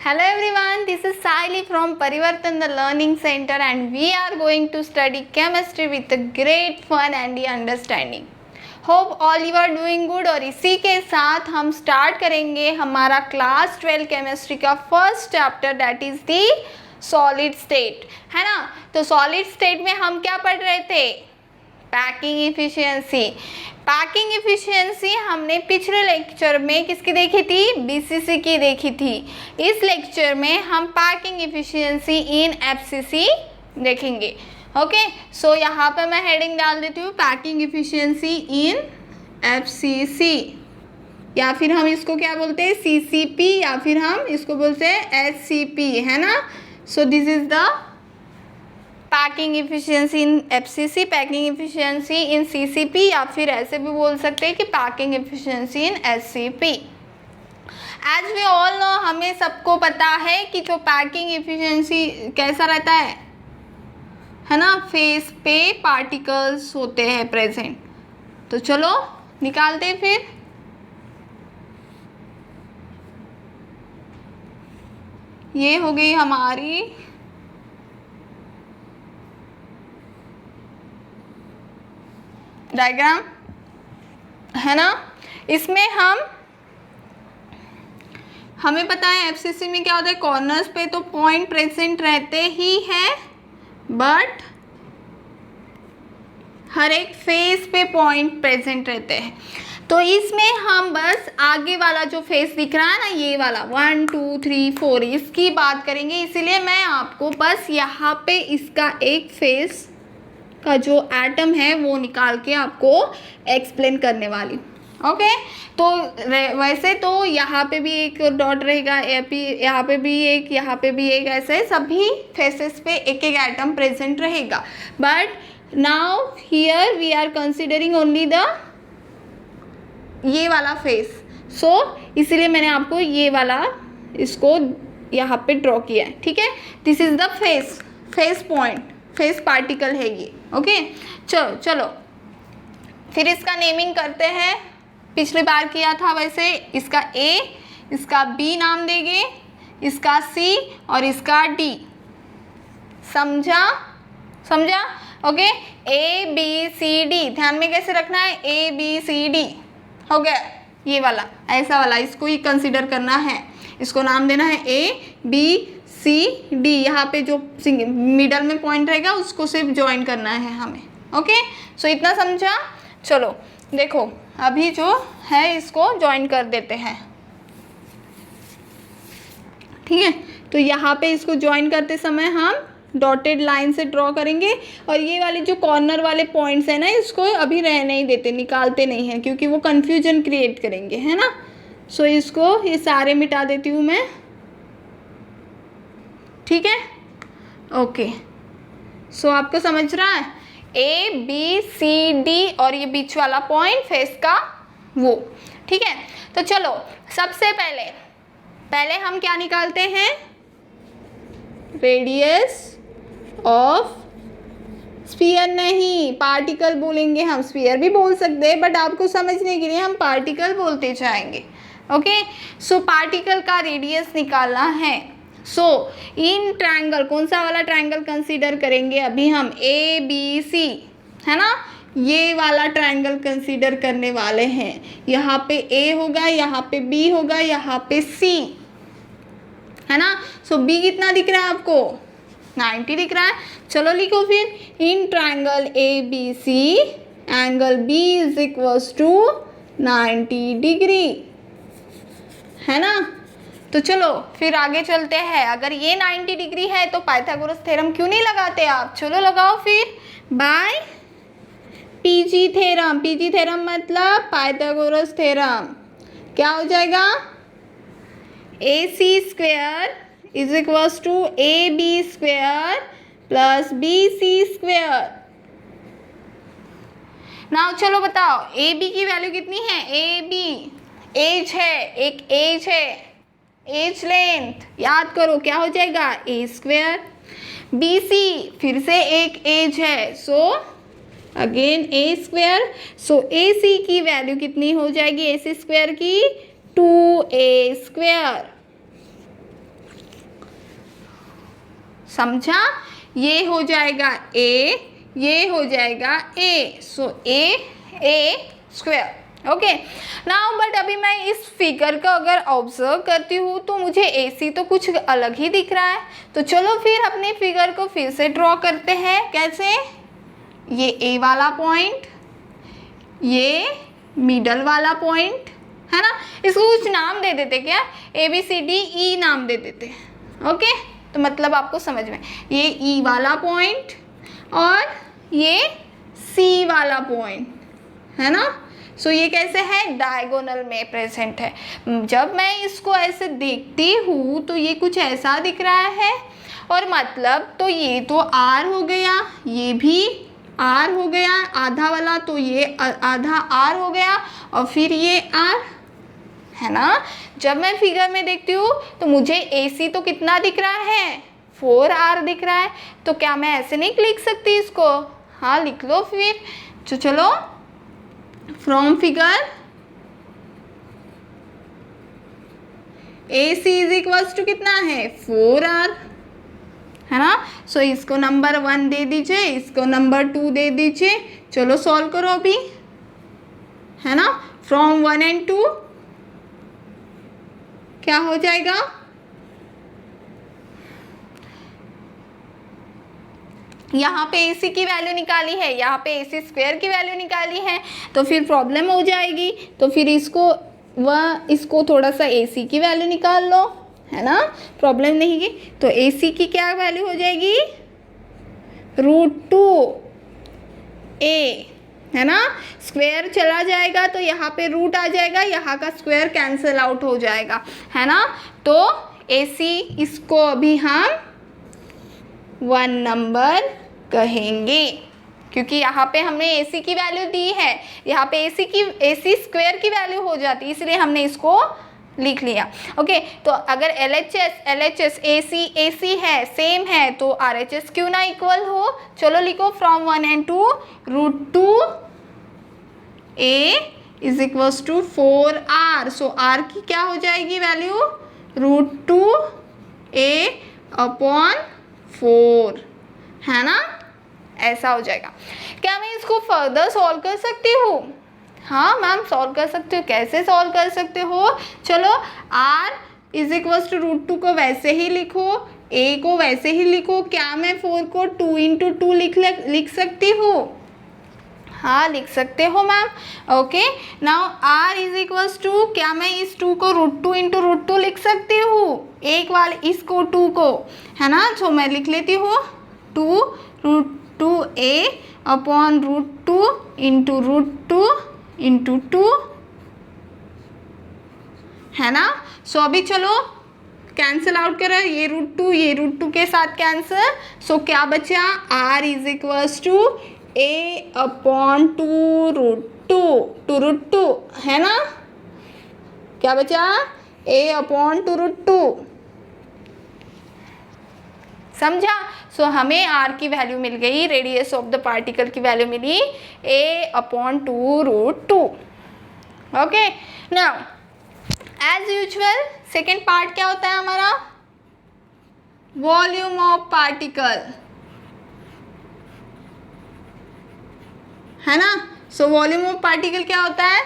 Hello everyone, this is Saili from Parivartan the Learning Center and we are going to study chemistry with a great fun and understanding. Hope all you are doing good और इसी के साथ हम start करेंगे हमारा class 12 chemistry का first chapter that is the solid state, है ना। तो सॉलिड स्टेट में हम क्या पढ़ रहे थे? Packing efficiency. पैकिंग इफिशियंसी हमने पिछले लेक्चर में किसकी देखी थी? बीसीसी की देखी थी। इस लेक्चर में हम पैकिंग इफिशियंसी इन एफसीसी देखेंगे। ओके, सो यहाँ पे मैं हेडिंग डाल देती हूँ पैकिंग इफिशियंसी इन एफसीसी, या फिर हम इसको क्या बोलते हैं? सीसीपी, या फिर हम इसको बोलते हैं एचसीपी, है ना। So this is the packing efficiency in FCC, packing efficiency in CCP, या फिर ऐसे भी बोल सकते हैं कि packing efficiency in HCP. As we all know, हमें सबको पता है कि जो पैकिंग इफिशियंसी कैसा रहता है ना, फेस पे पार्टिकल्स होते हैं प्रेजेंट। तो चलो निकालते हैं फिर। ये हो गई हमारी डायग्राम, है ना। इसमें हमें पता है एफसीसी में क्या होता है, कॉर्नर्स पे तो पॉइंट प्रेजेंट रहते ही हैं, बट हर एक फेस पे पॉइंट प्रेजेंट रहते हैं। तो इसमें हम बस आगे वाला जो फेस दिख रहा है ना, ये वाला 1 2 3 4, इसकी बात करेंगे। इसीलिए मैं आपको बस यहाँ पे इसका एक फेस का जो एटम है वो निकाल के आपको एक्सप्लेन करने वाली। ओके, तो वैसे तो यहाँ पे भी एक डॉट रहेगा, यहाँ पे भी एक, यहाँ पे भी एक, ऐसे सभी फेसेस पे एक एक एटम प्रेजेंट रहेगा। But now here we are considering only the ये वाला फेस। सो इसीलिए मैंने आपको ये वाला इसको यहाँ पे ड्रॉ किया है, ठीक है। This is the face point, face particle है ये। ओके, चलो फिर इसका नेमिंग करते हैं। पिछली बार किया था वैसे, इसका ए, इसका बी नाम देंगे, इसका सी और इसका डी। समझा? Okay, A B C D ध्यान में कैसे रखना है? ए बी सी डी हो गया, ये वाला ऐसा वाला, इसको ही कंसिडर करना है। इसको नाम देना है ए बी सी डी। यहाँ पे जो मिडल में पॉइंट रहेगा उसको सिर्फ ज्वाइन करना है हमें। ओके, सो इतना समझा। चलो देखो, अभी जो है इसको ज्वाइन कर देते हैं, ठीक है। तो यहाँ पे इसको ज्वाइन करते समय हम डॉटेड लाइन से ड्रॉ करेंगे, और ये वाले जो कॉर्नर वाले पॉइंट्स हैं ना, इसको अभी रहने नहीं देते, निकालते नहीं हैं, क्योंकि वो कन्फ्यूजन क्रिएट करेंगे, है ना। सो इसको ये सारे मिटा देती हूँ मैं, ठीक है। ओके, सो आपको समझ रहा है? ए बी सी डी और ये बीच वाला पॉइंट फेस का वो, ठीक है। तो चलो सबसे पहले हम क्या निकालते हैं? रेडियस ऑफ स्फीयर, नहीं पार्टिकल बोलेंगे हम, स्फीयर भी बोल सकते हैं, बट आपको समझने के लिए हम पार्टिकल बोलते जाएंगे। ओके, सो पार्टिकल का रेडियस निकालना है। सो इन ट्रायंगल, कौन सा वाला ट्रायंगल कंसीडर करेंगे अभी हम? ए बी सी, है ना, ये वाला ट्रायंगल कंसीडर करने वाले हैं। यहाँ पे ए होगा, यहाँ पे बी होगा, यहाँ पे सी, है ना। सो बी कितना दिख रहा है आपको? 90 दिख रहा है। चलो लिखो फिर, in triangle A B C angle B is equals to 90 degree, है ना। तो चलो फिर आगे चलते हैं। अगर ये 90 डिग्री है तो पाइथागोरस थ्योरम क्यों नहीं लगाते आप? चलो लगाओ फिर, by PG theorem. PG theorem मतलब पाइथागोरस थ्योरम। क्या हो जाएगा? A C square is equals to A B square plus B C square. Now चलो बताओ, ए बी की वैल्यू कितनी है? ए बी एज है, एक एज है, एज लेंथ याद करो, क्या हो जाएगा? ए स्क्वेयर। बी सी फिर से एक एज है, सो अगेन ए स्क्वेयर। सो ए सी की वैल्यू कितनी हो जाएगी? ए सी स्क्वेयर की 2a स्क्वेयर। समझा? ये हो जाएगा a, ये हो जाएगा a, so a square. Okay now but अभी मैं इस फिगर का अगर ऑब्जर्व करती हूँ तो मुझे AC तो कुछ अलग ही दिख रहा है। तो चलो फिर अपने फिगर को फिर से ड्रॉ करते हैं। कैसे? ये A वाला पॉइंट, ये मिडल वाला पॉइंट, है ना? इसको कुछ नाम दे देते क्या? ABCDE नाम दे देते। ओके तो मतलब आपको समझ में, ये E वाला पॉइंट और ये C वाला पॉइंट, है ना? सो ये कैसे है? डायगोनल में प्रेजेंट है। जब मैं इसको ऐसे देखती हूँ तो ये कुछ ऐसा दिख रहा है, और मतलब तो ये तो R हो गया, ये भी R हो गया आधा वाला, तो ये आधा R हो गया, और फिर ये R, है ना? जब मैं फिगर में देखती हूँ तो मुझे AC तो कितना दिख रहा है? 4R दिख रहा है। तो क्या मैं ऐसे नहीं लिख सकती इसको? हाँ लिख लो फिर। तो चलो from figure AC is equals to कितना है? 4R, है ना? सो इसको नंबर 1 दे दीजिए, इसको नंबर 2 दे दीजिए। चलो सॉल्व करो अभी, है ना? फ्रॉम 1 and 2 क्या हो जाएगा? यहाँ पे AC की वैल्यू निकाली है, यहाँ पे AC स्क्वायर की वैल्यू निकाली है, तो फिर प्रॉब्लम हो जाएगी। तो फिर इसको थोड़ा सा AC की वैल्यू निकाल लो, है ना? प्रॉब्लम नहीं की। तो AC की क्या वैल्यू हो जाएगी? √2a, है ना? स्क्वायर चला जाएगा तो यहाँ पे रूट आ जाएगा, यहाँ का स्क्वायर कैंसिल आउट हो जाएगा, है ना? तो AC इसको अभी हम 1 नंबर कहेंगे, क्योंकि यहाँ पे हमने AC की वैल्यू दी है, यहाँ पे AC स्क्वायर की वैल्यू हो जाती है, इसलिए हमने इसको लिख लिया। ओके तो अगर LHS AC है, सेम है, तो RHS क्यों ना इक्वल हो? चलो लिखो from 1 and 2 √2a is equals to 4R। So R की क्या हो जाएगी वैल्यू? √2a/4, है ना? ऐसा हो जाएगा। क्या मैं इसको फर्दर सॉल्व कर सकती हूँ? हाँ मैम सॉल्व कर सकते हो। कैसे सॉल्व कर सकते हो? चलो R इज इक्वल्स टू √2 को वैसे ही लिखो, A को वैसे ही लिखो। क्या मैं 4 को 2 into 2 लिख सकती हूँ? हाँ लिख सकते हो ma'am. Okay now R is equals to, क्या मैं इस 2 को √2 into √2 लिख सकती हूँ? एक वाले इसको 2 को, है ना? तो मैं लिख लेती हूँ 2 √2a/√2 into √2 into 2, है ना? सो अभी चलो कैंसिल आउट करो, ये √2 के साथ कैंसिल। सो क्या बचा? R is equals to a/2√2, है ना? क्या बचा? a/2√2, समझा? सो हमें R की वैल्यू मिल गई, रेडियस ऑफ द पार्टिकल की वैल्यू मिली a/2√2। Okay now as usual second part क्या होता है हमारा? वॉल्यूम ऑफ पार्टिकल, है ना? सो वॉल्यूम ऑफ पार्टिकल क्या होता है?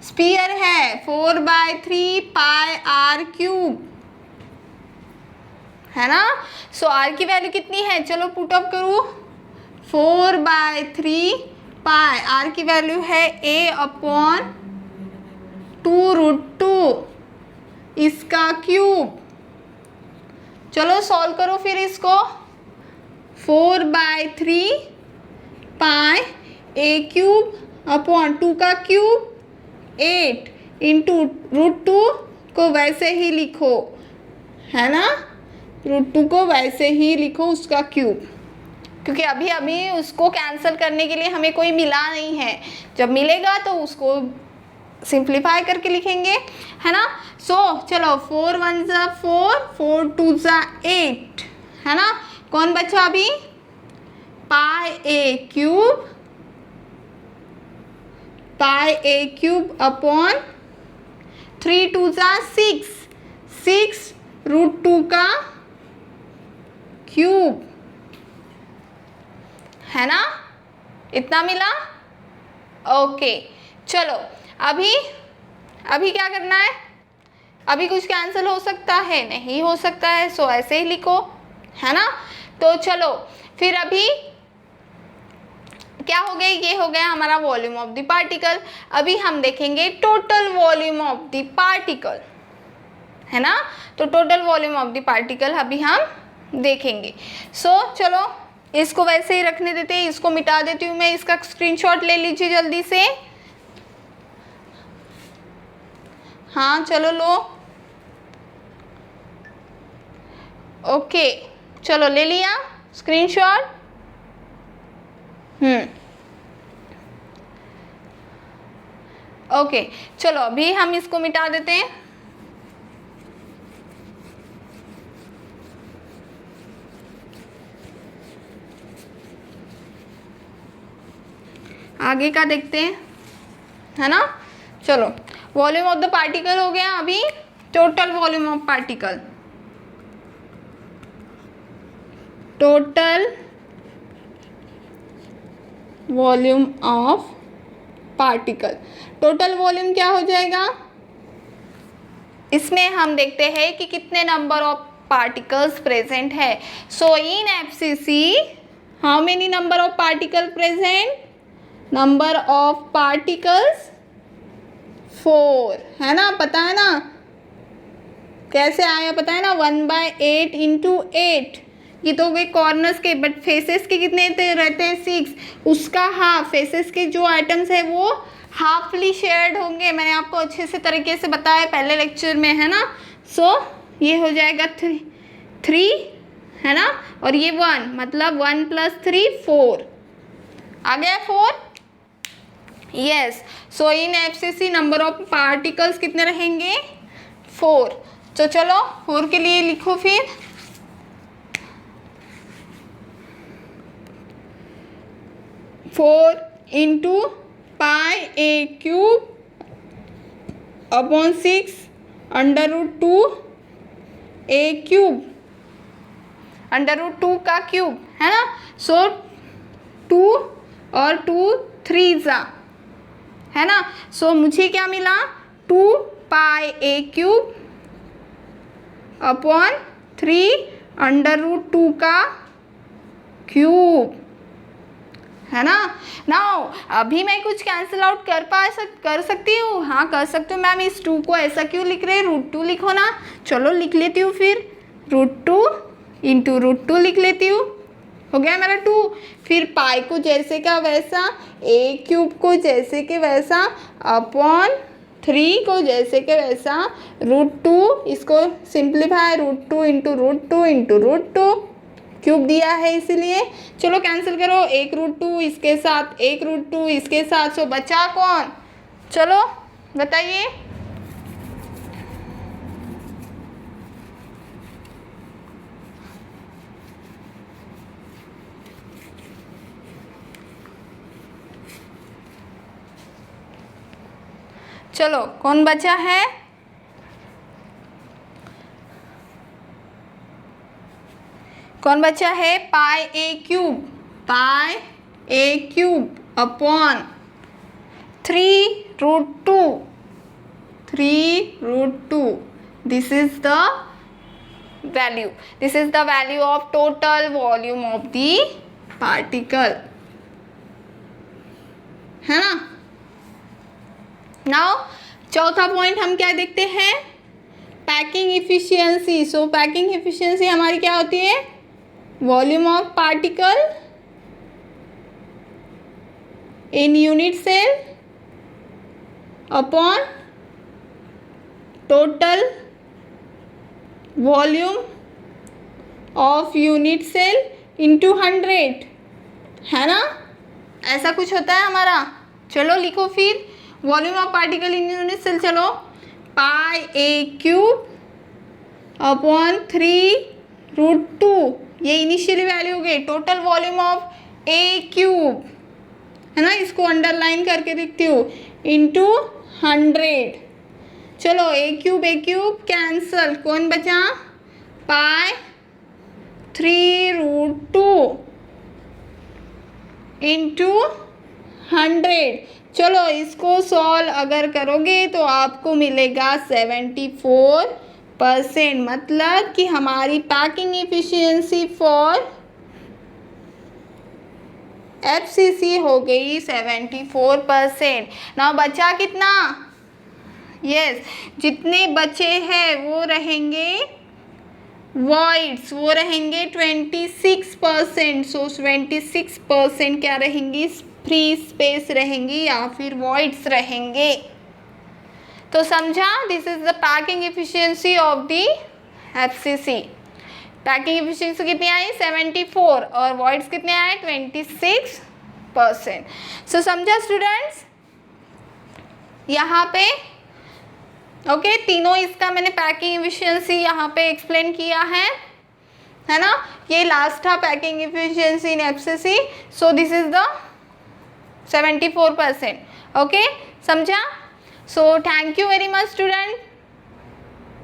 स्फीयर है 4/3 πr³, है ना? सो R की वैल्यू कितनी है? चलो पुट अप करूँ, 4/3 पाई, R की वैल्यू है a/2√2 इसका क्यूब। चलो सॉल्व करो फिर इसको, 4/3 पाई a³/2 का क्यूब 8 into √2 को वैसे ही लिखो, है ना? √2 को वैसे ही लिखो उसका क्यूब, क्योंकि अभी उसको कैंसिल करने के लिए हमें कोई मिला नहीं है। जब मिलेगा तो उसको सिंप्लीफाई करके लिखेंगे, है ना? सो चलो 4 1 ज़ा 4, 4 2 ज़ा 8, है ना? कौन बचा अभी? πa³ /3 2 ज़ा 6, 6 √2 का क्यूब, है ना, इतना मिला। ओके चलो अभी क्या करना है, अभी कुछ कैंसिल हो सकता है, नहीं हो सकता है, सो ऐसे ही लिखो, है ना। तो चलो फिर अभी क्या हो गया, ये हो गया हमारा वॉल्यूम ऑफ द पार्टिकल। अभी हम देखेंगे total volume of the particle, है ना। तो total volume of the particle अभी हम देखेंगे। सो चलो इसको वैसे ही रखने देते हैं, इसको मिटा देती हूँ मैं, इसका स्क्रीनशॉट ले लीजिए जल्दी से। हाँ चलो लो, ओके चलो ले लिया स्क्रीनशॉट। ओके चलो अभी हम इसको मिटा देते हैं। आगे का देखते हैं, है ना। चलो वॉल्यूम ऑफ द पार्टिकल हो गया, अभी total volume of particle, total volume of particle. Total volume क्या हो जाएगा, इसमें हम देखते हैं कि कितने नंबर ऑफ पार्टिकल्स प्रेजेंट है। So in FCC how many number of particle present, number of particles 4, है ना, पता है ना कैसे आया, पता है ना, 1/8 × 8। ये तो हो गए कॉर्नर्स के, बट फेसेस के कितने रहते हैं 6, उसका हाफ, फेसेस के जो आइटम्स है वो हाफली शेयर्ड होंगे, मैंने आपको अच्छे से तरीके से बताया पहले लेक्चर में, है ना। सो ये हो जाएगा 3, है ना, और ये 1, मतलब 1 + 3 4, आ गया 4। Yes, so in FCC number of particles कितने रहेंगे 4। तो चलो 4 के लिए लिखो फिर, four into πa³ upon 6 √2 a³, √2 का क्यूब, है ना। सो 2 और 2 3 है ना। सो मुझे क्या मिला, 2πa³ अपॉन 3 √2 का क्यूब, है ना। नाउ अभी मैं कुछ कैंसिल आउट कर सकती हूँ, हाँ कर सकती हूँ मैम। इस 2 को ऐसा क्यों लिख रहे हैं, √2 लिखो ना। चलो लिख लेती हूँ फिर, √2 × √2 लिख लेती हूँ, हो गया मेरा 2। फिर पाई को जैसे का वैसा, a³ को जैसे के वैसा, अपॉन 3 को जैसे के वैसा, √2, इसको सिंप्लीफाई, √2 × √2 क्यूब दिया है इसीलिए। चलो कैंसिल करो, 1 √2 इसके साथ, 1 √2 इसके साथ, सो बचा कौन, चलो बताइए। चलो कौन बचा है, कौन बचा है, πa³ upon 3 √2, this is the value, this is the value of total volume of the particle, है ना। नाउ चौथा पॉइंट हम क्या देखते हैं, packing efficiency. So packing efficiency हमारी क्या होती है, volume of particle in unit cell upon total volume of unit cell into 100, है ना, ऐसा कुछ होता है हमारा। चलो लिखो फिर, volume of particle in unit cell, चलो πa³ अपॉन 3 √2, ये इनिशियली वैल्यू हो गई, टोटल वॉल्यूम ऑफ a³, है ना, इसको अंडरलाइन करके लिखती हूँ, इंटू 100। चलो a³ कैंसल, कौन बचा, 3√2 इंटू 100। चलो इसको सॉल्व अगर करोगे तो आपको मिलेगा 74%, मतलब कि हमारी पैकिंग एफिशिएंसी फॉर FCC हो गई 74%। ना बचा कितना? यस, जितने बचे हैं वो रहेंगे वॉइड्स, वो रहेंगे 26%। सो 26% क्या रहेंगी? फ्री स्पेस रहेंगी या फिर वॉइड्स रहेंगे। तो समझा? This is the packing efficiency of the FCC। Packing efficiency कितनी आई? 74 और वॉइड्स कितने आए? 26%। सो समझा स्टूडेंट्स यहाँ पे? ओके, तीनों इसका मैंने पैकिंग एफिशिएंसी यहाँ पे एक्सप्लेन किया है ना। ये लास्ट था packing efficiency in FCC। So this is the 74%। Okay, समझा? So thank you very much student.